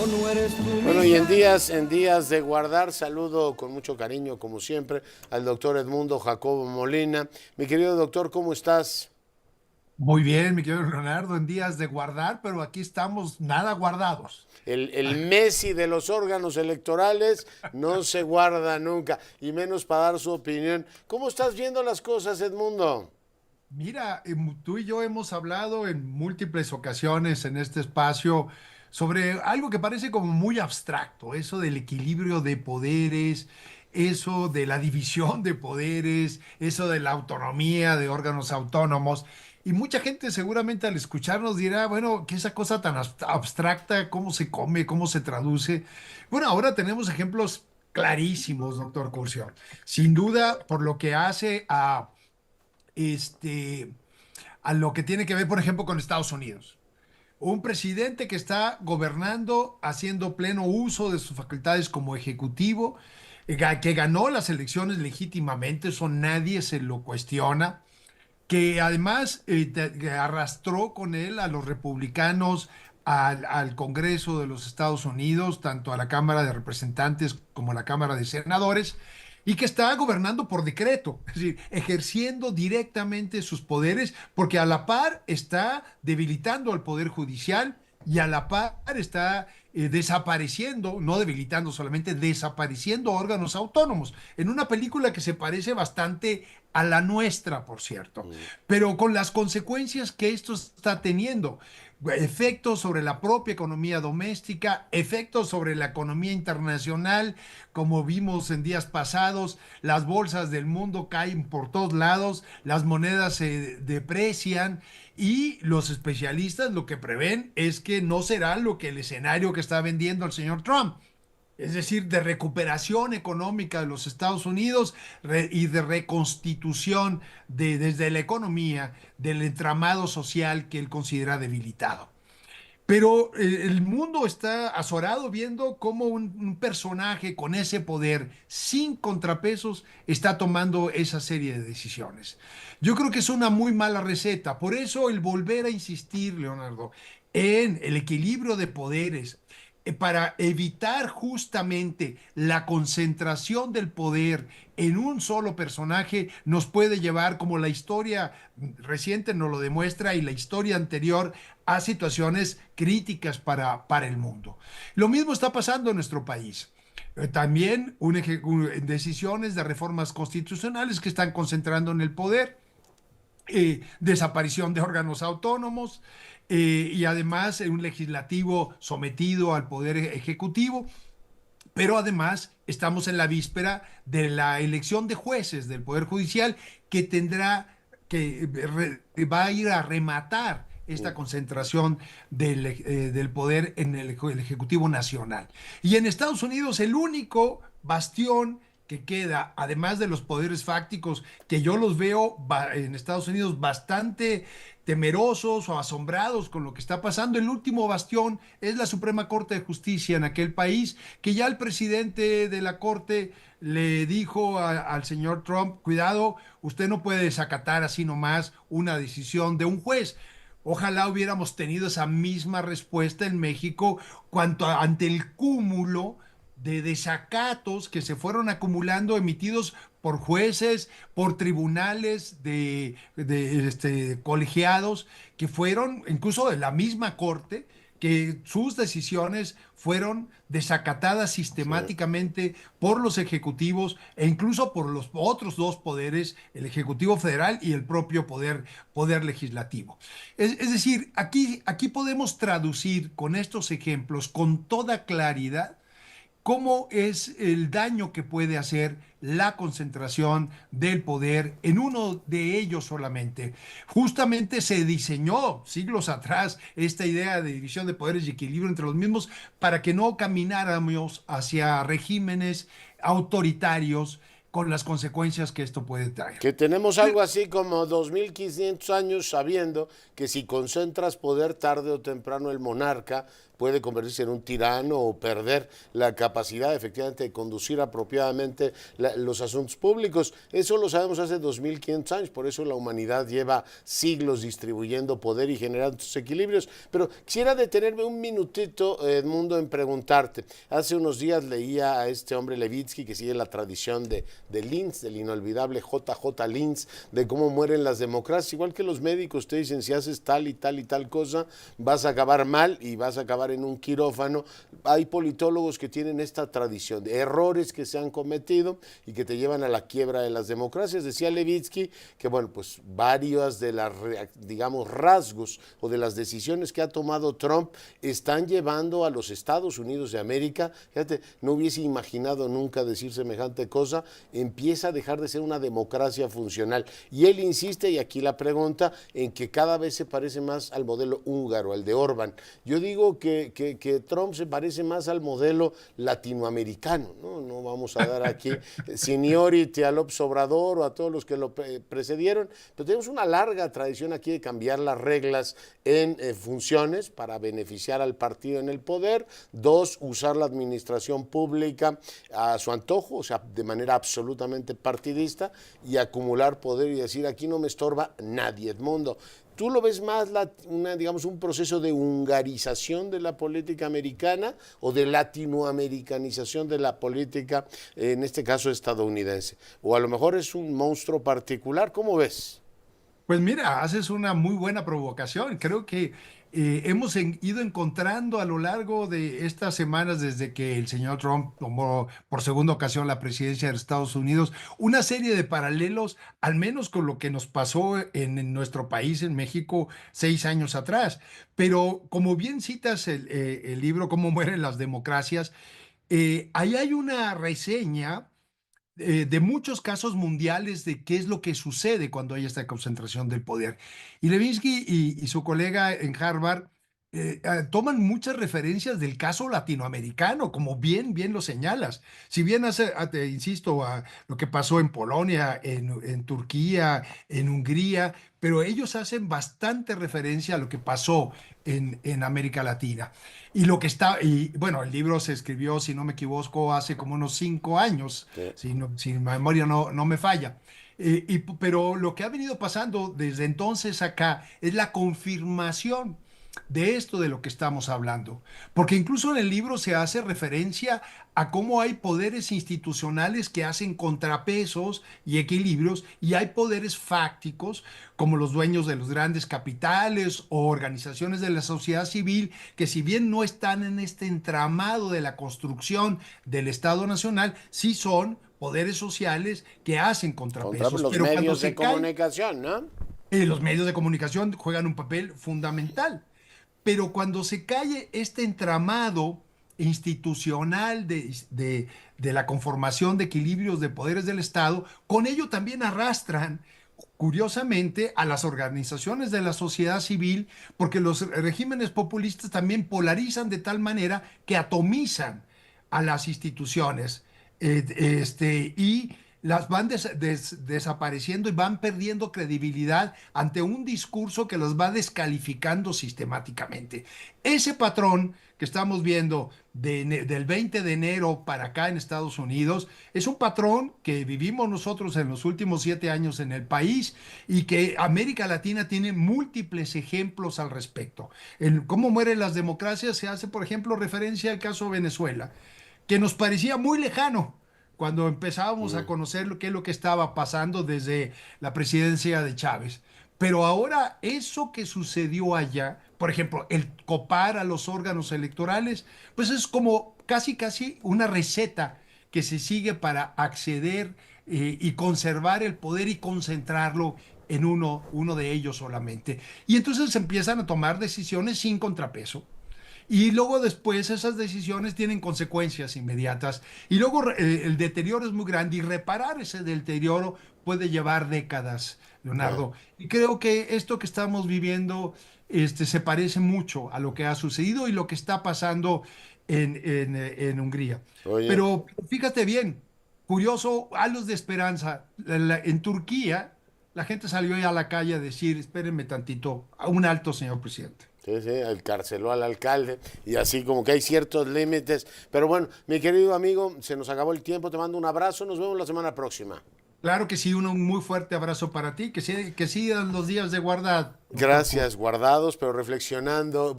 no eres tú Bueno, y misma. en días de guardar, saludo con mucho cariño, como siempre, al doctor Edmundo Jacobo Molina. Mi querido doctor, ¿cómo estás? Muy bien, mi querido Leonardo, en días de guardar, pero aquí estamos nada guardados. El Messi de los órganos electorales no se guarda nunca, y menos para dar su opinión. ¿Cómo estás viendo las cosas, Edmundo? Mira, tú y yo hemos hablado en múltiples ocasiones en este espacio sobre algo que parece como muy abstracto, eso del equilibrio de poderes, eso de la división de poderes, eso de la autonomía de órganos autónomos. Y mucha gente seguramente al escucharnos dirá, bueno, ¿qué esa cosa tan abstracta? ¿Cómo se come? ¿Cómo se traduce? Bueno, ahora tenemos ejemplos clarísimos, doctor Curcio. Sin duda, por lo que hace este, a lo que tiene que ver, por ejemplo, con Estados Unidos. Un presidente que está gobernando, haciendo pleno uso de sus facultades como ejecutivo, que ganó las elecciones legítimamente, eso nadie se lo cuestiona, que además que arrastró con él a los republicanos al Congreso de los Estados Unidos, tanto a la Cámara de Representantes como a la Cámara de Senadores, y que está gobernando por decreto, es decir, ejerciendo directamente sus poderes, porque a la par está debilitando al Poder Judicial y a la par está desapareciendo, no debilitando solamente, desapareciendo órganos autónomos, en una película que se parece bastante a la nuestra, por cierto, pero con las consecuencias que esto está teniendo, efectos sobre la propia economía doméstica, efectos sobre la economía internacional, como vimos en días pasados, las bolsas del mundo caen por todos lados, las monedas se deprecian y los especialistas lo que prevén es que no será lo que el escenario que está vendiendo el señor Trump, es decir, de recuperación económica de los Estados Unidos y de reconstitución desde la economía del entramado social que él considera debilitado. Pero el mundo está azorado viendo cómo un personaje con ese poder, sin contrapesos, está tomando esa serie de decisiones. Yo creo que es una muy mala receta. Por eso el volver a insistir, Leonardo, en el equilibrio de poderes, para evitar justamente la concentración del poder en un solo personaje, nos puede llevar, como la historia reciente nos lo demuestra y la historia anterior, a situaciones críticas para el mundo. Lo mismo está pasando en nuestro país. También decisiones de reformas constitucionales que están concentrando en el poder, desaparición de órganos autónomos y además un legislativo sometido al poder ejecutivo, pero además estamos en la víspera de la elección de jueces del Poder Judicial que tendrá va a ir a rematar esta concentración del poder en el Ejecutivo Nacional. Y en Estados Unidos el único bastión que queda, además de los poderes fácticos, que yo los veo en Estados Unidos bastante temerosos o asombrados con lo que está pasando. El último bastión es la Suprema Corte de Justicia en aquel país, que ya el presidente de la Corte le dijo al señor Trump, cuidado, usted no puede desacatar así nomás una decisión de un juez. Ojalá hubiéramos tenido esa misma respuesta en México ante el cúmulo de desacatos que se fueron acumulando emitidos por jueces, por tribunales colegiados, que fueron incluso de la misma corte, que sus decisiones fueron desacatadas Sí. sistemáticamente por los ejecutivos e incluso por los otros dos poderes, el Ejecutivo Federal y el propio poder legislativo. Es decir, aquí podemos traducir con estos ejemplos con toda claridad cómo es el daño que puede hacer la concentración del poder en uno de ellos solamente. Justamente se diseñó siglos atrás esta idea de división de poderes y equilibrio entre los mismos para que no camináramos hacia regímenes autoritarios con las consecuencias que esto puede traer. Que tenemos algo así como 2500 años sabiendo que si concentras poder tarde o temprano el monarca puede convertirse en un tirano o perder la capacidad efectivamente de conducir apropiadamente los asuntos públicos. Eso lo sabemos hace 2500 años, por eso la humanidad lleva siglos distribuyendo poder y generando estos equilibrios. Pero quisiera detenerme un minutito, Edmundo, en preguntarte. Hace unos días leía a este hombre Levitsky que sigue la tradición de Linz, del inolvidable J.J. Linz, de cómo mueren las democracias. Igual que los médicos te dicen, si haces tal y tal y tal cosa, vas a acabar mal y vas a acabar en un quirófano. Hay politólogos que tienen esta tradición de errores que se han cometido y que te llevan a la quiebra de las democracias. Decía Levitsky que, bueno, pues varios de las, digamos, rasgos o de las decisiones que ha tomado Trump están llevando a los Estados Unidos de América, fíjate, no hubiese imaginado nunca decir semejante cosa, empieza a dejar de ser una democracia funcional. Y él insiste, y aquí la pregunta, en que cada vez se parece más al modelo húngaro, al de Orbán. Yo digo que Trump se parece más al modelo latinoamericano, ¿no? No vamos a dar aquí seniority a López Obrador o a todos los que lo precedieron, pero tenemos una larga tradición aquí de cambiar las reglas en funciones para beneficiar al partido en el poder. Dos, usar la administración pública a su antojo, o sea, de manera absolutamente partidista, y acumular poder y decir, aquí no me estorba nadie, Edmundo. ¿Tú lo ves más digamos, un proceso de hungarización de la política americana o de latinoamericanización de la política, en este caso estadounidense? O a lo mejor es un monstruo particular, ¿cómo ves? Pues mira, haces una muy buena provocación. Creo que hemos ido encontrando a lo largo de estas semanas, desde que el señor Trump tomó por segunda ocasión la presidencia de Estados Unidos, una serie de paralelos, al menos con lo que nos pasó en nuestro país, en México, 6 años atrás. Pero como bien citas el libro Cómo mueren las democracias, ahí hay una reseña de muchos casos mundiales de qué es lo que sucede cuando hay esta concentración del poder. Y Levinsky y su colega en Harvard toman muchas referencias del caso latinoamericano, como bien lo señalas. Si bien te insisto, a lo que pasó en Polonia, en Turquía, en Hungría, pero ellos hacen bastante referencia a lo que pasó en América Latina. Y bueno, el libro se escribió, si no me equivoco, hace como unos 5 años, Sí. si mi memoria no me falla. Pero lo que ha venido pasando desde entonces acá es la confirmación de esto de lo que estamos hablando. Porque incluso en el libro se hace referencia a cómo hay poderes institucionales que hacen contrapesos y equilibrios, y hay poderes fácticos como los dueños de los grandes capitales o organizaciones de la sociedad civil, que si bien no están en este entramado de la construcción del Estado Nacional, sí son poderes sociales que hacen Contra contrapesos. los Pero cuando medios de se cae, comunicación, ¿no? los medios de comunicación juegan un papel fundamental. Pero cuando se cae este entramado institucional de la conformación de equilibrios de poderes del Estado, con ello también arrastran, curiosamente, a las organizaciones de la sociedad civil, porque los regímenes populistas también polarizan de tal manera que atomizan a las instituciones y las van desapareciendo y van perdiendo credibilidad ante un discurso que las va descalificando sistemáticamente. Ese patrón que estamos viendo del 20 de enero para acá en Estados Unidos es un patrón que vivimos nosotros en los últimos 7 años en el país y que América Latina tiene múltiples ejemplos al respecto. En cómo mueren las democracias se hace, por ejemplo, referencia al caso de Venezuela, que nos parecía muy lejano cuando empezábamos a conocer qué es lo que estaba pasando desde la presidencia de Chávez. Pero ahora eso que sucedió allá, por ejemplo, el copar a los órganos electorales, pues es como casi una receta que se sigue para acceder y conservar el poder y concentrarlo en uno de ellos solamente. Y entonces se empiezan a tomar decisiones sin contrapeso. Y luego después esas decisiones tienen consecuencias inmediatas. Y luego el deterioro es muy grande y reparar ese deterioro puede llevar décadas, Claro. Leonardo. Y creo que esto que estamos viviendo se parece mucho a lo que ha sucedido y lo que está pasando en Hungría. Oye, Pero fíjate bien. curioso, halos de esperanza. En Turquía, la gente salió ya a la calle a decir, espérenme tantito, a un alto, señor presidente. Sí, sí, encarceló al alcalde y así como que hay ciertos límites. Pero bueno, mi querido amigo, se nos acabó el tiempo, te mando un abrazo, nos vemos la semana próxima. Claro que sí, un muy fuerte abrazo para ti, que sigan los días de guardad, doctor Cruz. Gracias, guardados, pero reflexionando.